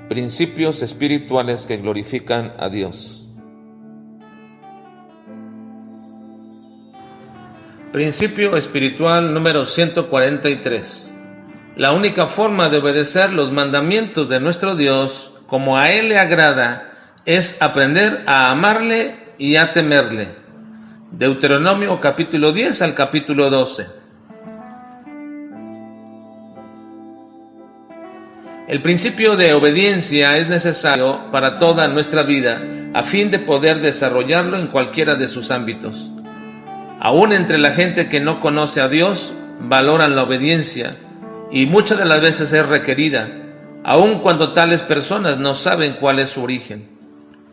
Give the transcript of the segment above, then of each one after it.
Principios espirituales que glorifican a Dios. Principio espiritual número 143. La única forma de obedecer los mandamientos de nuestro Dios como a Él le agrada es aprender a amarle y a temerle. Deuteronomio capítulo 10 al capítulo 12. El principio de obediencia es necesario para toda nuestra vida a fin de poder desarrollarlo en cualquiera de sus ámbitos. Aún entre la gente que no conoce a Dios, valoran la obediencia y muchas de las veces es requerida, aun cuando tales personas no saben cuál es su origen.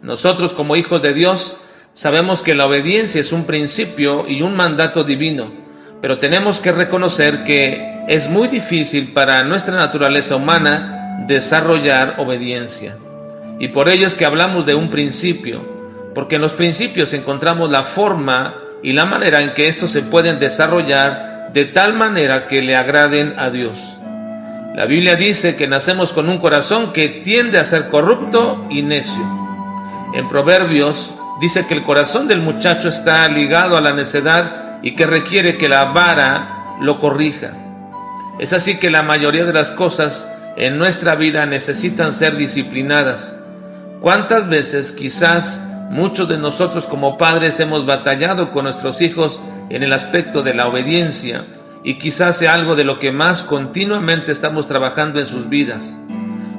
Nosotros como hijos de Dios sabemos que la obediencia es un principio y un mandato divino, pero tenemos que reconocer que es muy difícil para nuestra naturaleza humana desarrollar obediencia. Y por ello es que hablamos de un principio, porque en los principios encontramos la forma y la manera en que estos se pueden desarrollar de tal manera que le agraden a Dios. La Biblia dice que nacemos con un corazón que tiende a ser corrupto y necio. En Proverbios dice que el corazón del muchacho está ligado a la necedad y que requiere que la vara lo corrija. Es así que la mayoría de las cosas en nuestra vida necesitan ser disciplinadas. ¿Cuántas veces quizás muchos de nosotros como padres hemos batallado con nuestros hijos en el aspecto de la obediencia? Y quizás sea algo de lo que más continuamente estamos trabajando en sus vidas.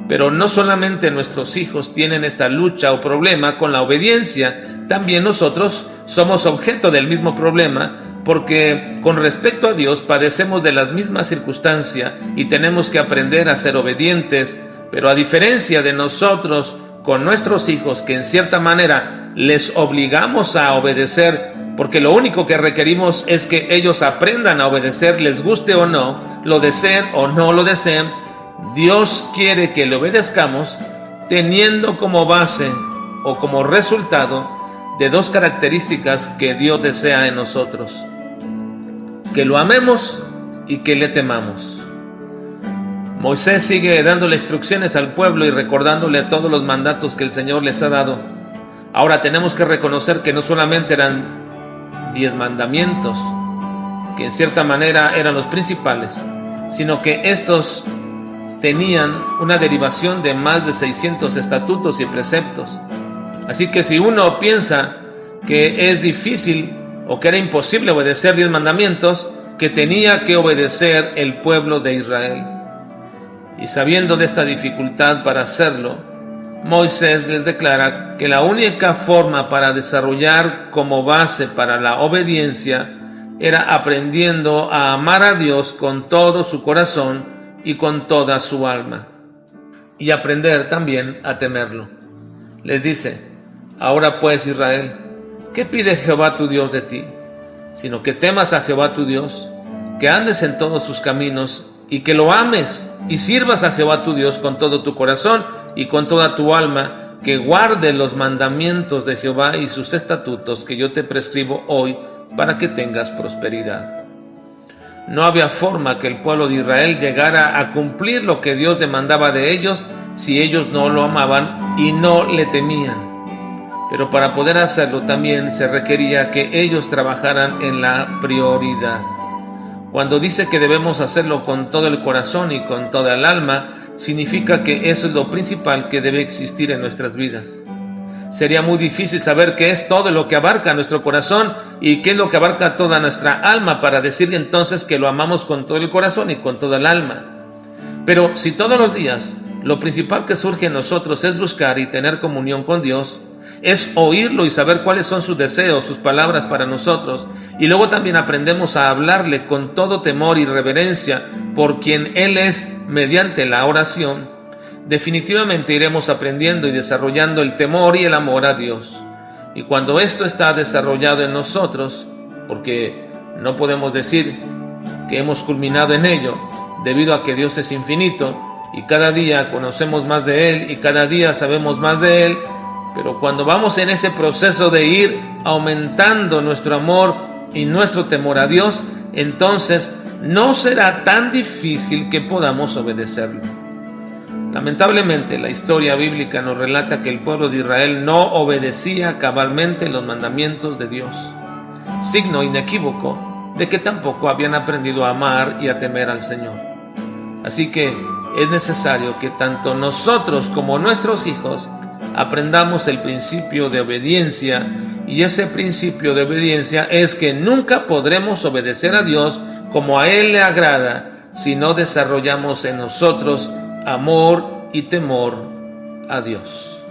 Pero no solamente nuestros hijos tienen esta lucha o problema con la obediencia, también nosotros somos objeto del mismo problema, porque con respecto a Dios padecemos de las mismas circunstancias y tenemos que aprender a ser obedientes, pero a diferencia de nosotros con nuestros hijos, que en cierta manera les obligamos a obedecer, porque lo único que requerimos es que ellos aprendan a obedecer, les guste o no, lo deseen o no lo deseen. Dios quiere que le obedezcamos teniendo como base o como resultado de dos características que Dios desea en nosotros: que lo amemos y que le temamos. Moisés sigue dándole instrucciones al pueblo y recordándole todos los mandatos que el Señor les ha dado. Ahora tenemos que reconocer que no solamente eran 10 mandamientos, que en cierta manera eran los principales, sino que estos tenían una derivación de más de 600 estatutos y preceptos. Así que si uno piensa que es difícil o que era imposible obedecer 10 mandamientos, que tenía que obedecer el pueblo de Israel. Y sabiendo de esta dificultad para hacerlo, Moisés les declara que la única forma para desarrollar como base para la obediencia era aprendiendo a amar a Dios con todo su corazón y con toda su alma, y aprender también a temerlo. Les dice: ahora pues, Israel, ¿qué pide Jehová tu Dios de ti? Sino que temas a Jehová tu Dios, que andes en todos sus caminos, y que lo ames, y sirvas a Jehová tu Dios con todo tu corazón y con toda tu alma, que guardes los mandamientos de Jehová y sus estatutos que yo te prescribo hoy, para que tengas prosperidad. No había forma que el pueblo de Israel llegara a cumplir lo que Dios demandaba de ellos si ellos no lo amaban y no le temían. Pero para poder hacerlo también se requería que ellos trabajaran en la prioridad. Cuando dice que debemos hacerlo con todo el corazón y con toda el alma, significa que eso es lo principal que debe existir en nuestras vidas. Sería muy difícil saber qué es todo lo que abarca nuestro corazón y qué es lo que abarca toda nuestra alma para decir entonces que lo amamos con todo el corazón y con toda el alma. Pero si todos los días lo principal que surge en nosotros es buscar y tener comunión con Dios, es oírlo y saber cuáles son sus deseos, sus palabras para nosotros, y luego también aprendemos a hablarle con todo temor y reverencia por quien Él es mediante la oración, definitivamente iremos aprendiendo y desarrollando el temor y el amor a Dios. Y cuando esto está desarrollado en nosotros, porque no podemos decir que hemos culminado en ello, debido a que Dios es infinito y cada día conocemos más de Él y cada día sabemos más de Él, Pero cuando vamos en ese proceso de ir aumentando nuestro amor y nuestro temor a Dios, entonces no será tan difícil que podamos obedecerlo. Lamentablemente, la historia bíblica nos relata que el pueblo de Israel no obedecía cabalmente los mandamientos de Dios, signo inequívoco de que tampoco habían aprendido a amar y a temer al Señor. Así que es necesario que tanto nosotros como nuestros hijos aprendamos el principio de obediencia, y ese principio de obediencia es que nunca podremos obedecer a Dios como a Él le agrada si no desarrollamos en nosotros amor y temor a Dios.